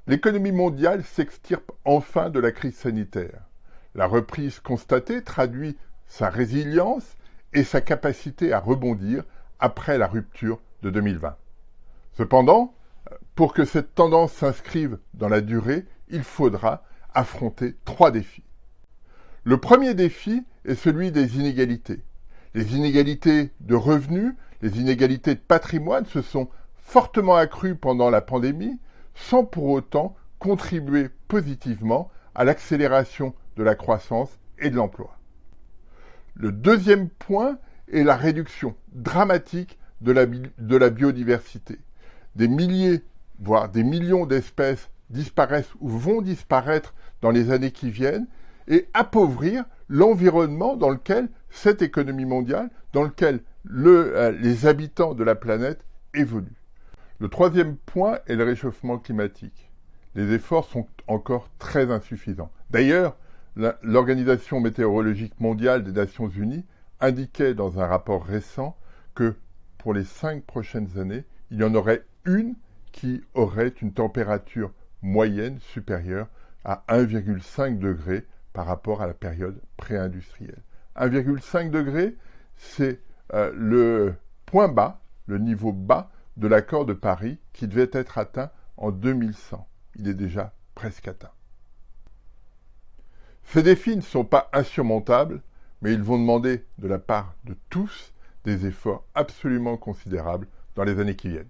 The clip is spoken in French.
L'économie mondiale s'extirpe enfin de la crise sanitaire. La reprise constatée traduit sa résilience et sa capacité à rebondir après la rupture de 2020. Cependant, pour que cette tendance s'inscrive dans la durée, il faudra affronter 3 défis. Le premier défi est celui des inégalités. Les inégalités de revenus, les inégalités de patrimoine se sont fortement accrues pendant la pandémie, sans pour autant contribuer positivement à l'accélération de la croissance et de l'emploi. Le deuxième point est la réduction dramatique de la biodiversité. Des milliers, voire des millions d'espèces disparaissent ou vont disparaître dans les années qui viennent et appauvrir l'environnement dans lequel cette économie mondiale, dans lequel les habitants de la planète évoluent. Le troisième point est le réchauffement climatique. Les efforts sont encore très insuffisants. D'ailleurs, l'Organisation météorologique mondiale des Nations Unies indiquait dans un rapport récent que pour les 5 prochaines années, il y en aurait une qui aurait une température moyenne supérieure à 1,5 degré par rapport à la période pré-industrielle. 1,5 degré, c'est le point bas, le niveau bas de l'accord de Paris qui devait être atteint en 2100. Il est déjà presque atteint. Ces défis ne sont pas insurmontables, mais ils vont demander de la part de tous des efforts absolument considérables dans les années qui viennent.